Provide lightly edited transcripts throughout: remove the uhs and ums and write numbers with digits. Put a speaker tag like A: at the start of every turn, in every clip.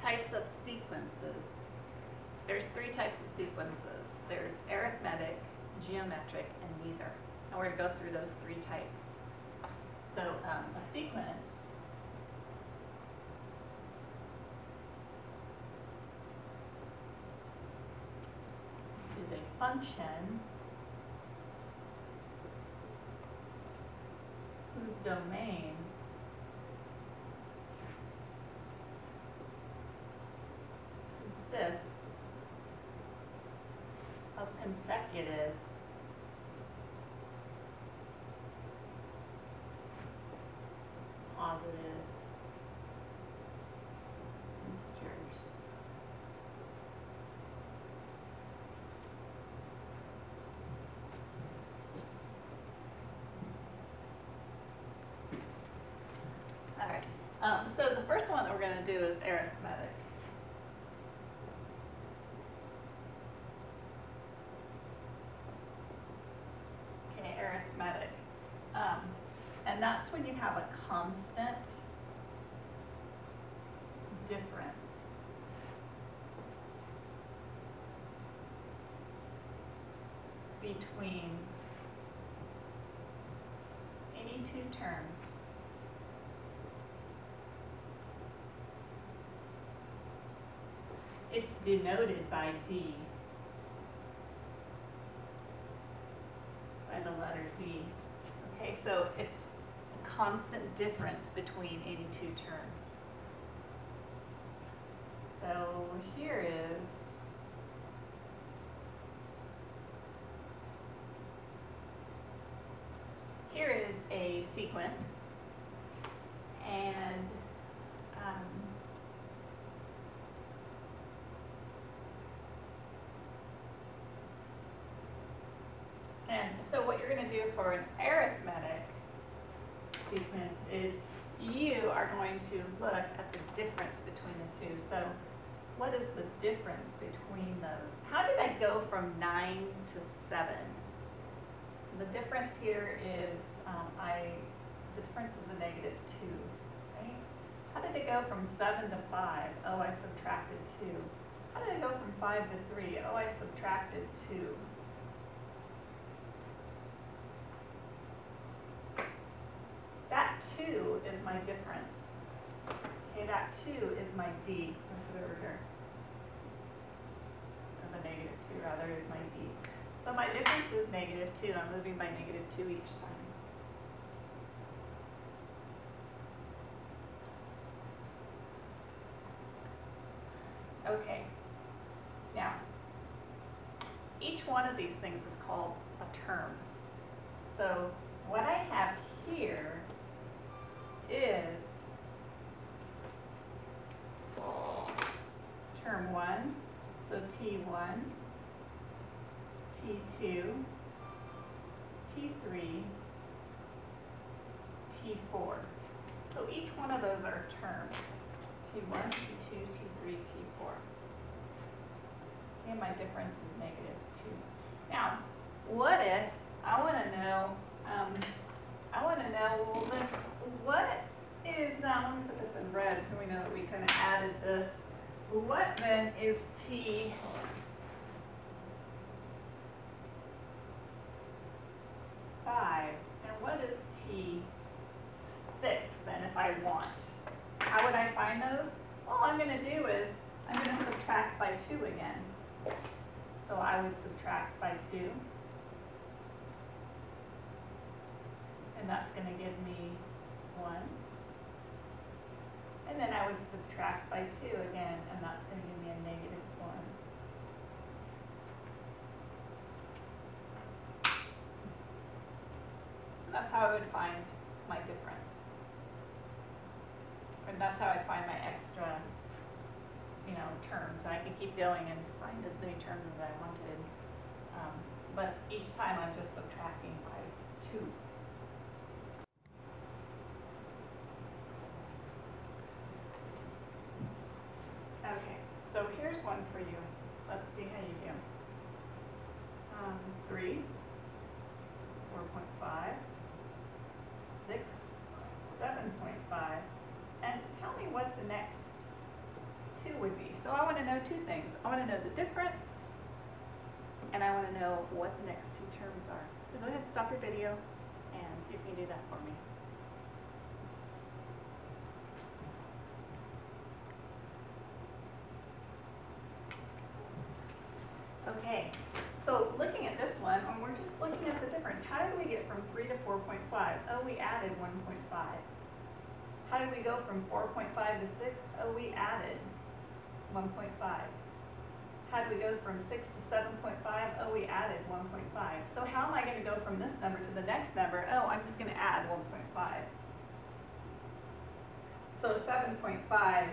A: types of sequences. There's three types of sequences. There's arithmetic, geometric, and neither. And we're going to go through those three types. So a sequence is a function whose domain consists of consecutive positive integers. All right, so the first one that we're going to do is arithmetic. Okay, arithmetic. And that's when you have a constant difference between any two terms it's denoted by D, by the letter D. Okay, so it's a constant difference between any two terms. So here is a sequence, and so what you're going to do for an arithmetic sequence is you are going to look at the difference between the two. So what is the difference between those? How did I go from 9 to 7? The difference here is, the difference is a negative 2, right? How did it go from 7 to 5? Oh, I subtracted 2. How did it go from 5 to 3? Oh, I subtracted 2. That 2 is my difference. Okay, that 2 is my D. I'll put it over here. Or the negative 2 rather is my D. So my difference is negative 2. I'm moving by negative 2 each time. Okay. Now, each one of these things is called a term. So what I have here is term 1, so T1, T2, T3, T4. So each one of those are terms. T1, T2, T3, T4. And my difference is negative 2. Now, what if I want to know, well then, what is, let me put this in red so we know that we kind of added this. What then is T5? And what is T6 then if I want? How would I find those? All I'm going to do is I'm going to subtract by 2 again. So I would subtract by 2. And that's going to give me 1. And then I would subtract by 2 again, and that's going to give me a negative 1. And that's how I would find my difference. And that's how I find my extra, terms. I could keep going and find as many terms as I wanted. But each time I'm just subtracting by 2. Okay, so here's one for you. Let's see how you do. 3, 4.5, 6, 7.5. And tell me what the next 2 would be. So I want to know two things. I want to know the difference, and I want to know what the next two terms are. So go ahead and stop your video and see if you can do that for me. Okay, so looking at this one, and we're just looking at the difference. How did we get from 3 to 4.5? Oh, we added 1.5. How did we go from 4.5 to 6? Oh, we added 1.5. How did we go from 6 to 7.5? Oh, we added 1.5. So how am I going to go from this number to the next number? Oh, I'm just going to add 1.5. So 7.5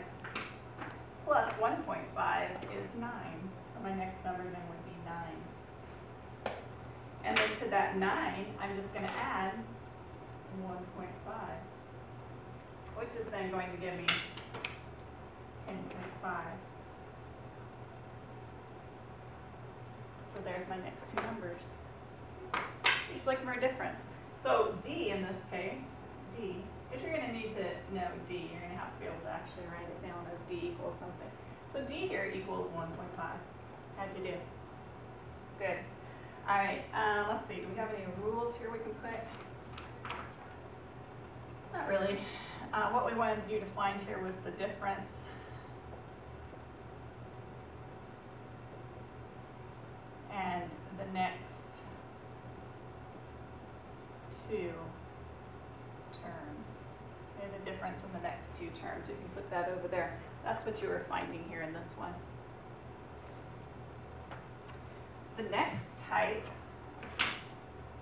A: plus 1.5 is 9. So my next number then would be 9. And then to that 9, I'm just going to add 1.5, which is then going to give me 10.5. So there's my next two numbers. You're just looking for a difference. So D in this case, D, if you're going to need to know D, you're going to have to be able to actually write it down as D equals something. So D here equals 1.5. How'd you do? Good. All right, let's see. Do we have any rules here we can put? Not really. What we wanted you to find here was the difference. And the next two terms. Okay, the difference in the next two terms. You can put that over there. That's what you were finding here in this one. The next type,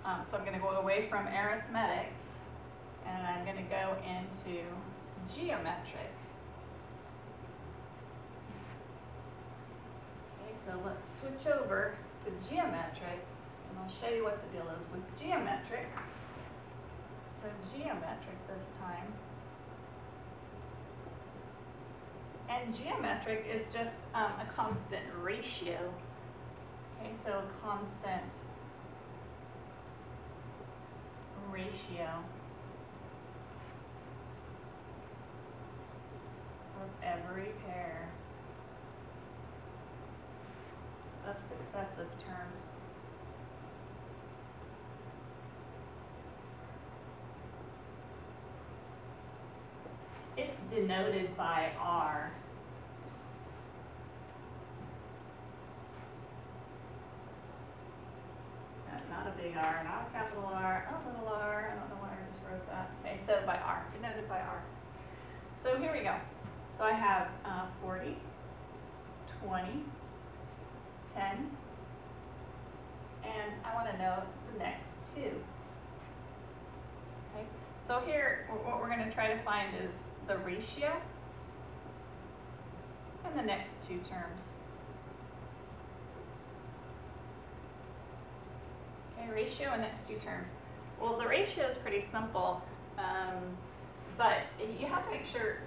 A: so I'm going to go away from arithmetic, and I'm going to go into geometric. Okay, so let's switch over to geometric, and I'll show you what the deal is with geometric. So geometric this time. And geometric is just a constant ratio. Okay, so constant ratio of every pair of successive terms. It's denoted by R. Not a big R, not a capital R, a little r. I don't know why I just wrote that. Okay, so by R, denoted by R. So here we go. So I have 40, 20, 10, and I want to know the next two. Okay, so here what we're going to try to find is the ratio and the next two terms. Okay, ratio and next two terms. Well, the ratio is pretty simple, but you have to make sure,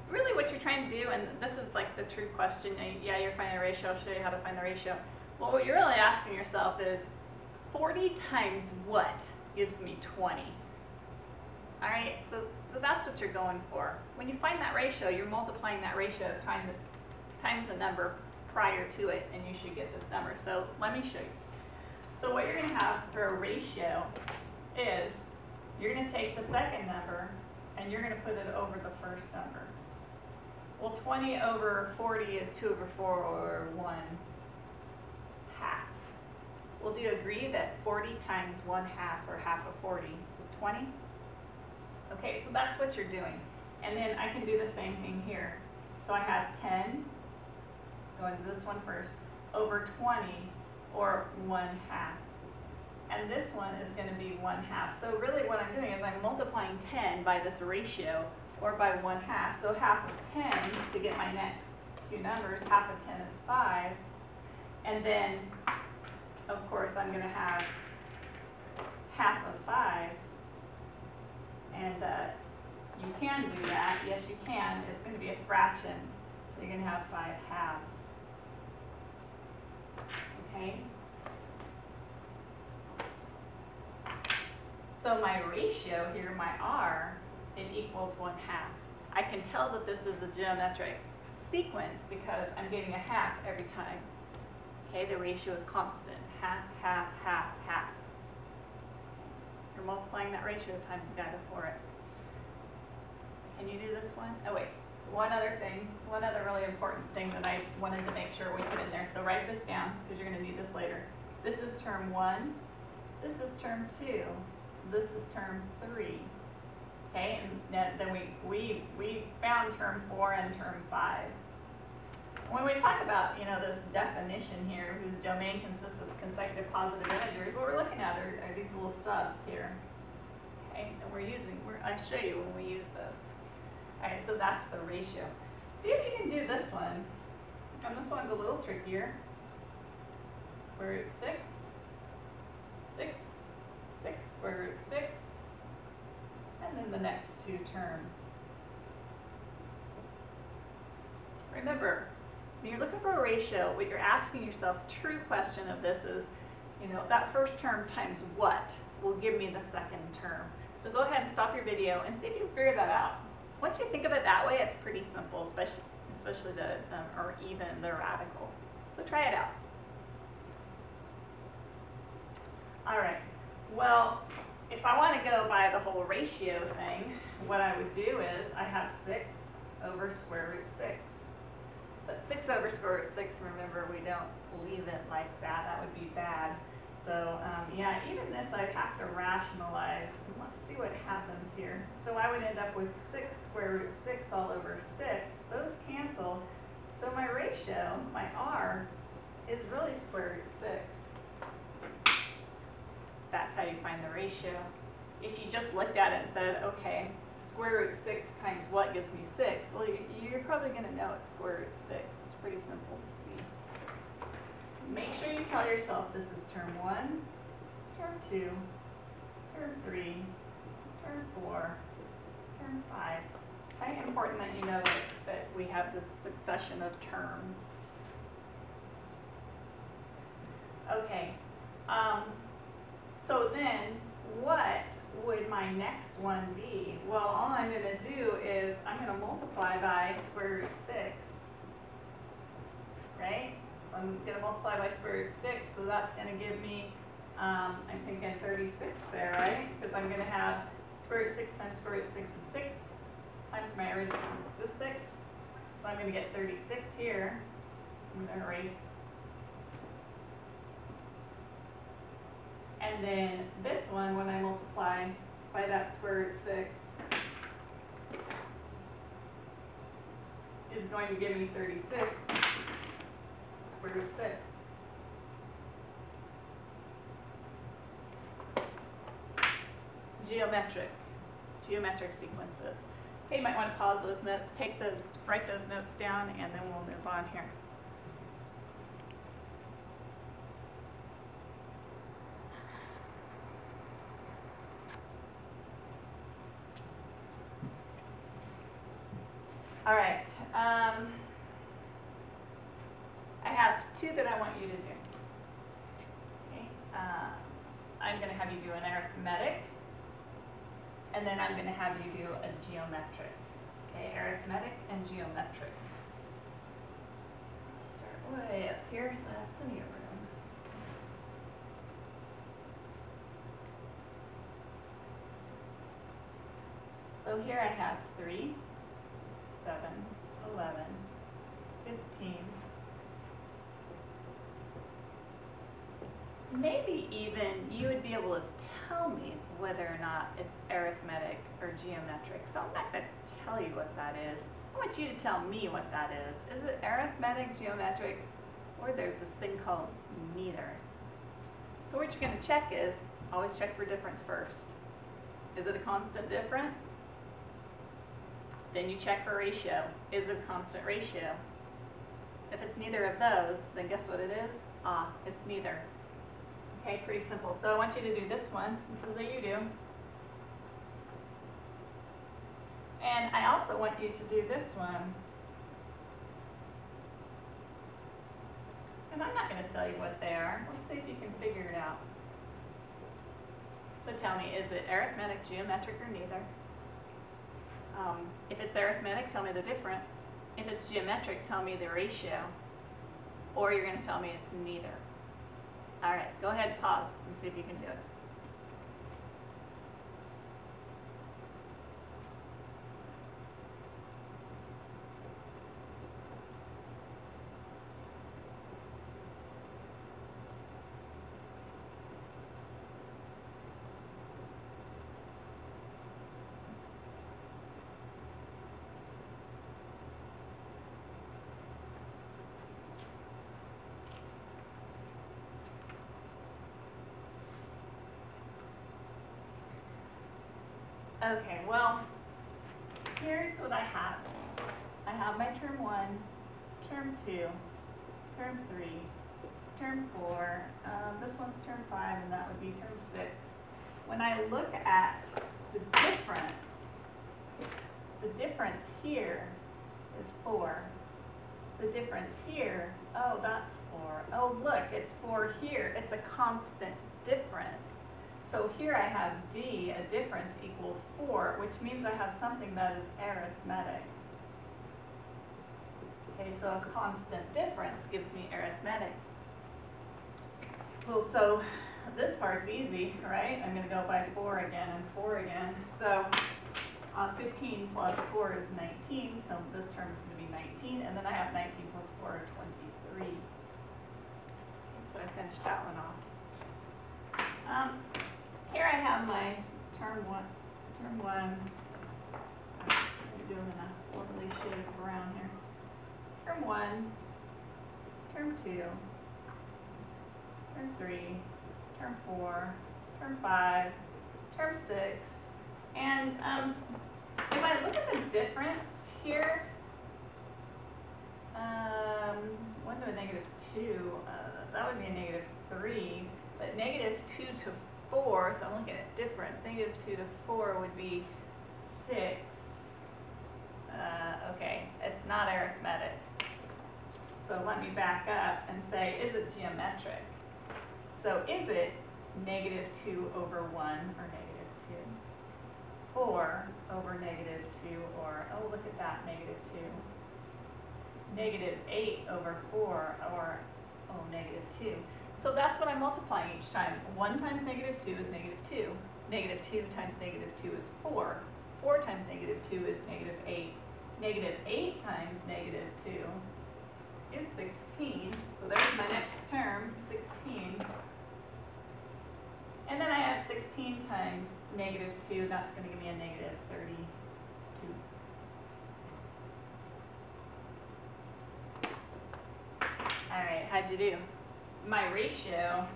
A: really what you're trying to do, and this is like the true question, yeah, you're finding a ratio, I'll show you how to find the ratio. Well, what you're really asking yourself is, 40 times what gives me 20? All right, so that's what you're going for. When you find that ratio, you're multiplying that ratio times the number prior to it, and you should get this number. So let me show you. So what you're going to have for a ratio is you're going to take the second number and you're going to put it over the first number. Well, 20 over 40 is 2 over 4, or 1 half. Well, do you agree that 40 times 1 half, or half of 40, is 20? Okay, so that's what you're doing. And then I can do the same thing here. So I have 10, going to this one first, over 20, or 1 half. And this one is going to be 1 half. So really what I'm doing is I'm multiplying 10 by this ratio, or by 1 half. So half of 10 to get my next two numbers, half of 10 is 5. And then, of course, I'm going to have half of 5. And you can do that. Yes, you can. It's going to be a fraction. So you're going to have 5 halves. Okay? So my ratio here, my R, it equals 1 half. I can tell that this is a geometric sequence because I'm getting a half every time. Okay, the ratio is constant. Half, half, half, half. You're multiplying that ratio times the guy before it. Can you do this one? Oh wait, one other really important thing that I wanted to make sure we put in there. So write this down because you're going to need this later. This is term 1. This is term 2. This is term 3. Okay, and then we found term 4 and term 5. When we talk about, this definition here, whose domain consists of consecutive positive integers, what we're looking at are these little subs here. Okay, and I'll show you when we use those. All right, so that's the ratio. See if you can do this one. And this one's a little trickier. Square root 6, 6, 6, square root 6, and then the next two terms. Remember, when you're looking for a ratio, what you're asking yourself, the true question of this is, that first term times what will give me the second term. So go ahead and stop your video and see if you can figure that out. Once you think of it that way, it's pretty simple, especially or even the radicals. So try it out. All right, well, if I want to go by the whole ratio thing, what I would do is I have 6 over square root 6. But 6 over square root 6, remember, we don't leave it like that. That would be bad. So, yeah, even this I'd have to rationalize. And let's see what happens here. So I would end up with 6 square root 6 all over 6. Those cancel. So my ratio, my R, is really square root 6. That's how you find the ratio. If you just looked at it and said, okay, square root 6 times what gives me 6? Well, you're probably going to know it's square root 6. It's pretty simple to see. Make sure you tell yourself this is term 1, term 2, term 3, term 4, term 5. Okay, important that you know that we have this succession of terms. Okay, so then what would my next one be? Well, all I'm going to do is I'm going to multiply by square root 6, right? So I'm going to multiply by square root 6, so that's going to give me, I'm thinking 36 there, right? Because I'm going to have square root 6 times square root 6 is 6 times my original, this 6. So I'm going to get 36 here. I'm going to erase. And then this one, when I multiply by that square root 6, is going to give me 36 square root 6. Geometric sequences. Okay, you might want to pause those notes, write those notes down, and then we'll move on here. All right, I have 2 that I want you to do. Okay. I'm going to have you do an arithmetic, and then I'm going to have you do a geometric. Okay, arithmetic and geometric. Start way up here so I have plenty of room. So here I have 3, 7, 11, 15. Maybe even you would be able to tell me whether or not it's arithmetic or geometric. So I'm not going to tell you what that is. I want you to tell me what that is. Is it arithmetic, geometric, or there's this thing called neither? So what you're going to check is, always check for difference first. Is it a constant difference? Then you check for ratio. Is it a constant ratio? If it's neither of those, then guess what it is? Ah, it's neither. Okay, pretty simple. So I want you to do this one. This is a you do. And I also want you to do this one. And I'm not going to tell you what they are. Let's see if you can figure it out. So tell me, is it arithmetic, geometric, or neither? If it's arithmetic, tell me the difference. If it's geometric, tell me the ratio, or you're going to tell me it's neither. All right, go ahead, pause, and see if you can do it. Okay, well, here's what I have. I have my term 1, term 2, term 3, term 4, this one's term 5, and that would be term 6. When I look at the difference here is 4. The difference here, oh, that's 4. Oh, look, it's 4 here. It's a constant difference. So here I have D, a difference equals 4, which means I have something that is arithmetic. Okay, so a constant difference gives me arithmetic. Well, so this part's easy, right? I'm going to go by 4 again and 4 again. So 15 plus 4 is 19, so this term is going to be 19, and then I have 19 plus 4, 23. Okay, so I finished that one off. Here I have my term 1. I'm doing a overly shade of brown here. Term 1, term 2, term 3, term 4, term 5, term 6, and if I look at the difference here, 1 to a negative 2, that would be a negative 3, but negative 2 to 4, so I'm looking at difference. Negative 2 to 4 would be 6. Okay, it's not arithmetic. So let me back up and say, is it geometric? So is it negative 2 over 1 or negative 2? 4 over negative 2, or, oh, look at that, negative 2. Negative 8 over 4, or, oh, negative 2. So that's what I'm multiplying each time. 1 times negative 2 is negative 2. Negative 2 times negative 2 is 4. 4 times negative 2 is negative 8. Negative 8 times negative 2 is 16. So there's my next term, 16. And then I have 16 times negative 2. That's going to give me a negative 32. All right, how'd you do? My ratio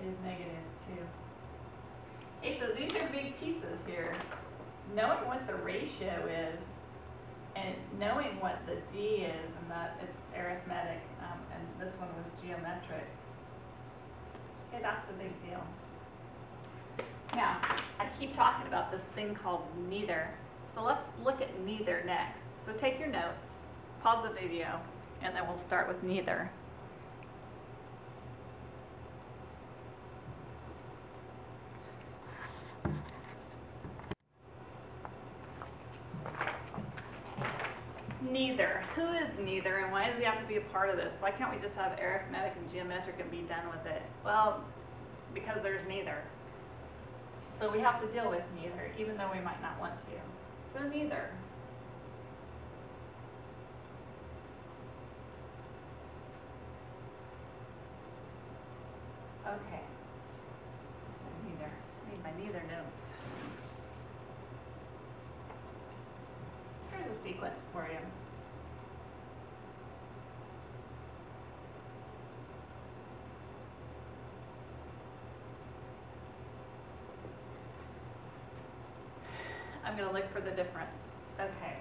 A: is negative 2. Okay, so these are big pieces here. Knowing what the ratio is, and knowing what the D is, and that it's arithmetic, and this one was geometric. Okay, that's a big deal. Now, I keep talking about this thing called neither. So let's look at neither next. So take your notes, pause the video, and then we'll start with neither. Neither. Who is neither, and why does he have to be a part of this? Why can't we just have arithmetic and geometric and be done with it? Well, because there's neither. So we have to deal with neither, even though we might not want to. So neither. Okay. Neither. I need my neither notes. Here's a sequence for you. I'm going to look for the difference. Okay.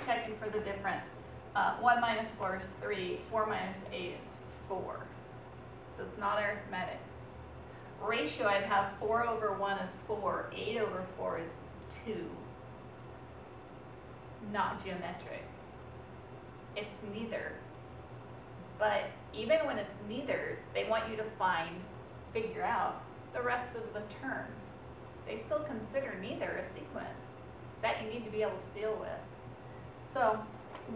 A: Checking for the difference. 1 minus 4 is 3. 4 minus 8 is 4. So it's not arithmetic. Ratio, I'd have 4 over 1 is 4. 8 over 4 is 2. Not geometric. It's neither. But even when it's neither, they want you to figure out the rest of the terms. They still consider neither a sequence that you need to be able to deal with. So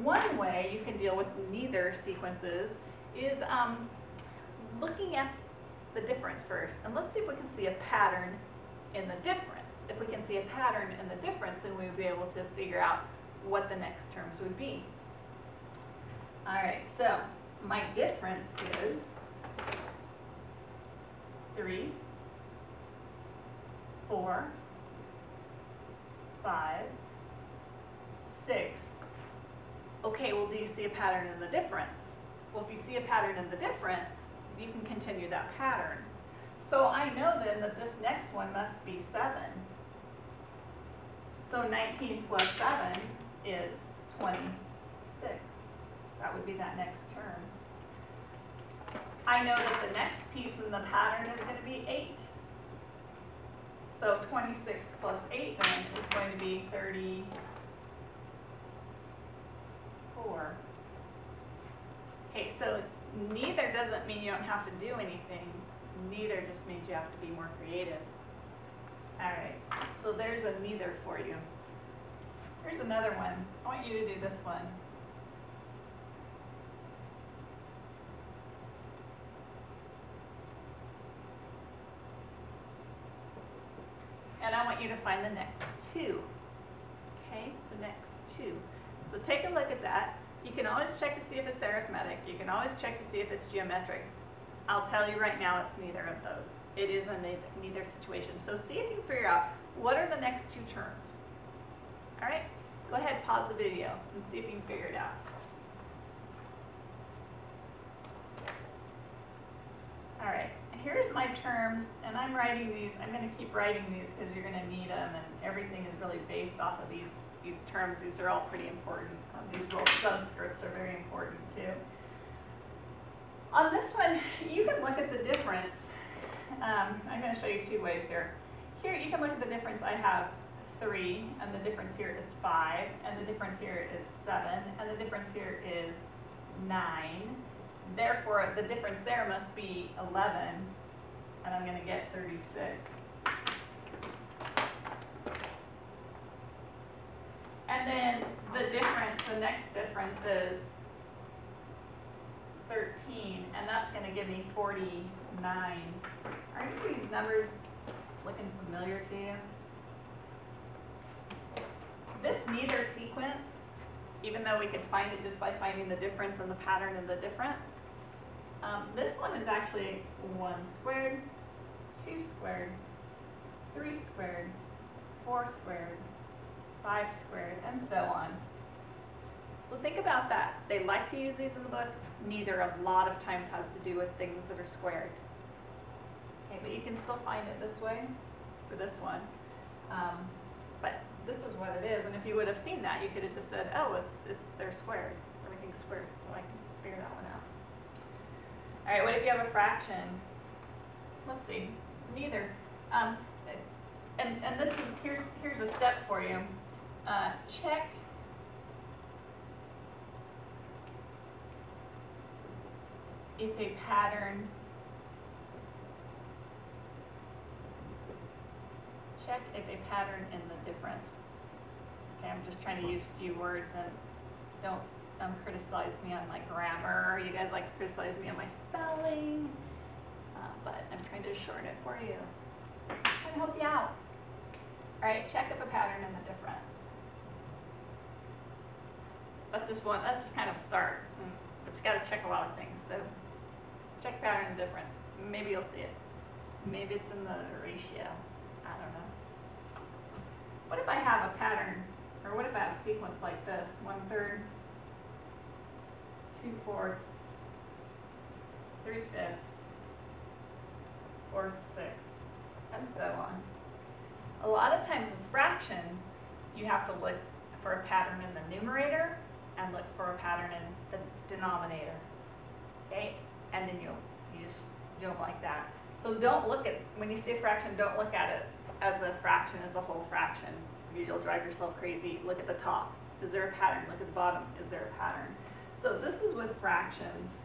A: one way you can deal with neither sequences is looking at the difference first. And let's see if we can see a pattern in the difference. If we can see a pattern in the difference, then we would be able to figure out what the next terms would be. All right, so my difference is 3, 4, 5, 6. Okay, well, do you see a pattern in the difference? Well, if you see a pattern in the difference, you can continue that pattern. So I know then that this next one must be 7. So 19 plus 7 is 26. That would be that next term. I know that the next piece in the pattern is going to be 8. So 26 plus 8 then is going to be 34. Okay, so neither doesn't mean you don't have to do anything. Neither just means you have to be more creative. All right, so there's a neither for you. Here's another one. I want you to do this one. And I want you to find the next 2. Okay, the next 2. So take a look at that. You can always check to see if it's arithmetic. You can always check to see if it's geometric. I'll tell you right now it's neither of those. It is a neither situation. So see if you can figure out what are the next 2 terms. All right, go ahead, pause the video and see if you can figure it out. All right, here's my terms, and I'm writing these. I'm going to keep writing these because you're going to need them, and everything is really based off of these terms. These are all pretty important. These little subscripts are very important too. On this one, you can look at the difference. I'm going to show you 2 ways here. Here, you can look at the difference. I have 3, and the difference here is 5, and the difference here is 7, and the difference here is 9. Therefore, the difference there must be 11, and I'm going to get 36. And then the difference, the next difference is 13, and that's going to give me 49. Are any of these numbers looking familiar to you? This neither sequence, even though we could find it just by finding the difference and the pattern in the difference, this one is actually 1 squared, 2 squared, 3 squared, 4 squared, 5 squared, and so on. So think about that. They like to use these in the book. Neither a lot of times has to do with things that are squared. Okay, but you can still find it this way for this one. But this is what it is, and if you would have seen that, you could have just said, oh, they're squared. Everything's squared, so I can figure that one out. All right, what if you have a fraction? Let's see, neither. And this is, here's a step for you. Check if a pattern, in the difference. Okay, I'm just trying to use a few words, and don't criticize me on my grammar. You guys like to criticize me on my spelling, but I'm trying to shorten it for you. I'm trying to help you out. All right, check if a pattern in the difference. That's just kind of a start, but you got to check a lot of things. So check pattern in the difference. Maybe you'll see it. Maybe it's in the ratio. I don't know. What if I have a pattern, or what if I have a sequence like this? 1/3, 2/4, 3/5, 4/6, and so on. A lot of times with fractions, you have to look for a pattern in the numerator and look for a pattern in the denominator. Okay? And then you don't like that. So don't look at, when you see a fraction, don't look at it as a fraction, as a whole fraction. You'll drive yourself crazy. Look at the top. Is there a pattern? Look at the bottom. Is there a pattern? So this is with fractions.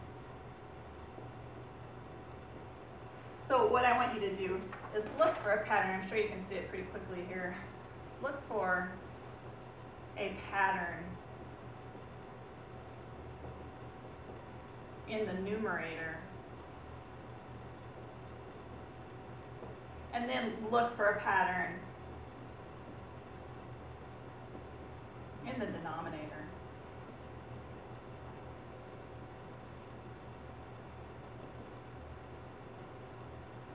A: So what I want you to do is look for a pattern. I'm sure you can see it pretty quickly here. Look for a pattern in the numerator. And then look for a pattern in the denominator.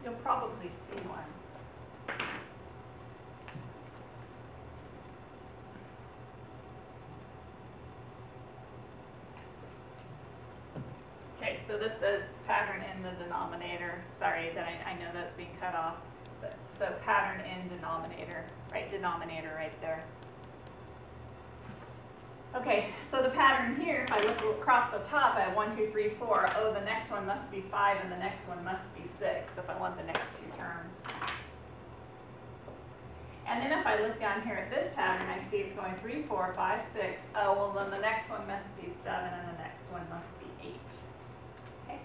A: You'll probably see one. Okay, so this says pattern in the denominator. Sorry that I know that's being cut off. But, so pattern in denominator, right? Denominator right there. Okay, so the pattern here, if I look across the top, I have 1, 2, 3, 4. Oh, the next one must be 5 and the next one must be 6 if I want the next two terms. And then if I look down here at this pattern, I see it's going 3, 4, 5, 6. Oh, well then the next one must be 7 and the next one must be 8. Okay.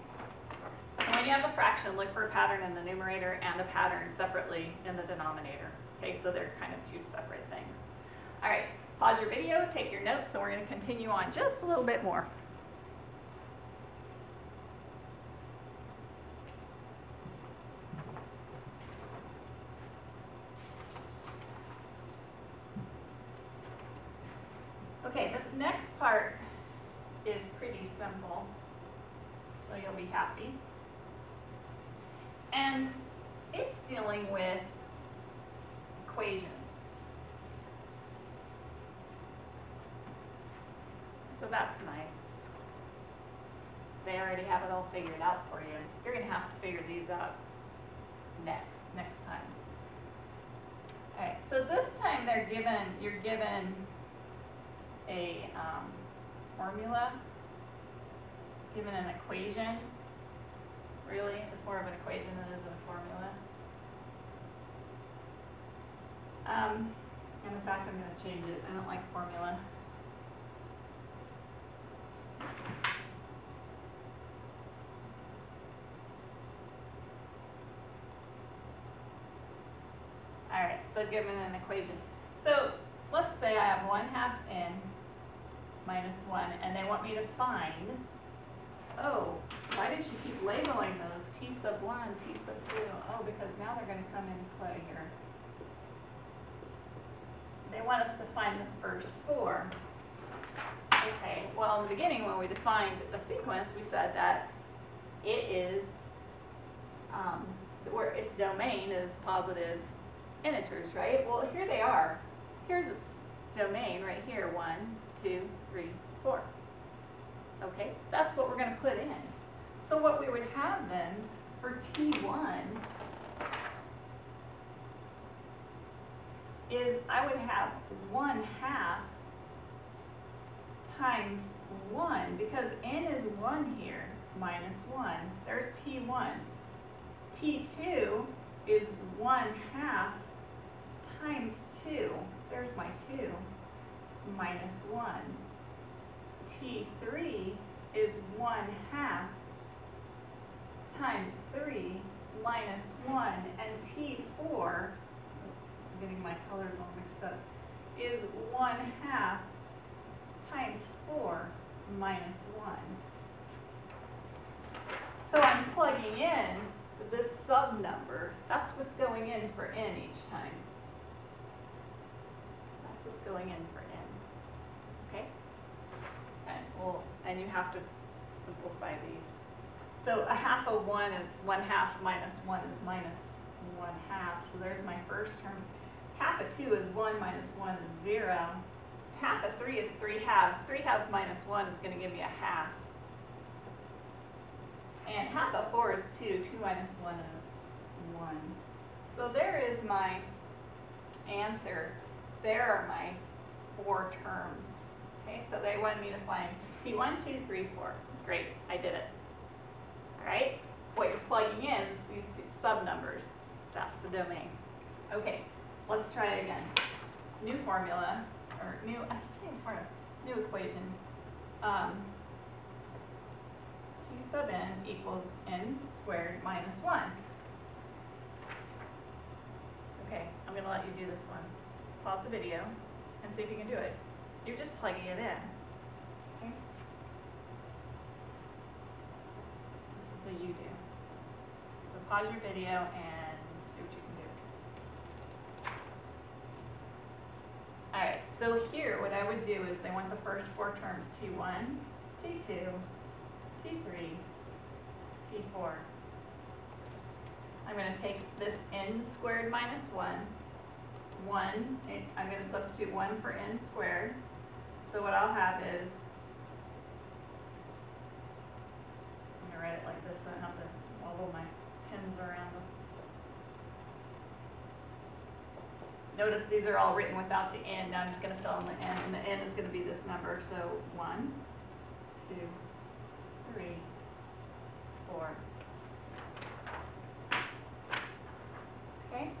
A: And when you have a fraction, look for a pattern in the numerator and a pattern separately in the denominator. Okay, so they're kind of two separate things. All right. Pause your video, take your notes, and we're going to continue on just a little bit more. Okay, this next part is pretty simple, so you'll be happy. And it's dealing with equations. So that's nice. They already have it all figured out for you. You're going to have to figure these out next time. All right, so this time you're given a formula, given an equation. Really, it's more of an equation than it is a formula. And in fact, I'm going to change it. I don't like formula. All right, so given an equation. So let's say I have 1/2 n minus 1, and they want me to find, oh, why did you keep labeling those t sub 1, t sub 2? Oh, because now they're going to come into play here. They want us to find this first 4. Okay, well, in the beginning when we defined the sequence, we said that it is, where its domain is positive integers, right? Well, here they are. Here's its domain right here, 1, 2, 3, 4. Okay, that's what we're going to put in. So what we would have then for T1 is I would have 1/2 times 1, because n is 1 here, minus 1. There's T1. T2 is 1/2 times 2. There's my 2, minus 1. T3 is 1/2 times 3 minus 1. And T4, oops, I'm getting my colors all mixed up, is 1/2 times 4 minus 1. So I'm plugging in this sub number. That's what's going in for n each time. That's what's going in for n. Okay? And you have to simplify these. So 1/2 of 1 is 1/2 minus 1 is minus 1/2. So there's my first term. 1/2 of 2 is 1 minus 1 is 0. 1/2 of 3 is 3/2. 3/2 minus 1 is going to give me 1/2. And 1/2 of 4 is 2. 2 minus 1 is 1. So there is my answer. There are my 4 terms. Okay, so they wanted me to find T1, 2, 3, 4. Great, I did it. All right, what you're plugging in is these sub numbers. That's the domain. Okay, let's try it again. New formula, or new, I keep saying formula, new equation. T sub n equals n squared minus 1. Okay, I'm going to let you do this one. Pause the video and see if you can do it. You're just plugging it in. Okay? pause your video and see what you can do. Alright, so here what I would do is they want the first four terms, T1, T2, T3, T4. I'm going to take this n squared minus 1, I'm going to substitute 1 for n squared. So what I'll have is, I'm going to write it like this so I don't have to wobble my pens around them. Notice these are all written without the n. Now I'm just going to fill in the n, and the n is going to be this number. So 1, 2, 3, 4. Okay.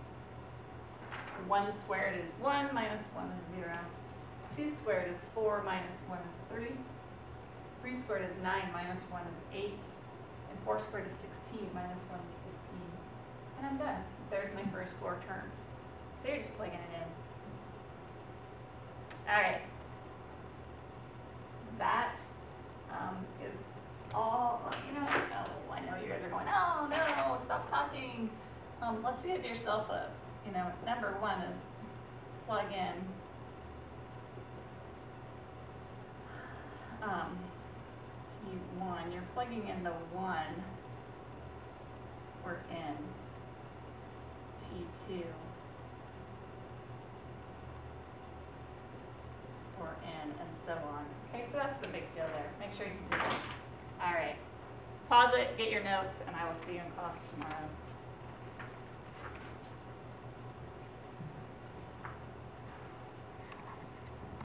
A: 1 squared is 1, minus 1 is 0. 2 squared is 4, minus 1 is 3. 3 squared is 9, minus 1 is 8. And 4 squared is 16, minus 1 is 15. And I'm done. There's my first four terms. So you're just plugging it in. All right. That is all, you know, oh, I know you guys are going, oh no, stop talking. Let's give yourself a, you know, number one is plug in T1. You're plugging in the 1 or in T2 or in, and so on. Okay, so that's the big deal there. Make sure you can do that. All right. Pause it, get your notes, and I will see you in class tomorrow.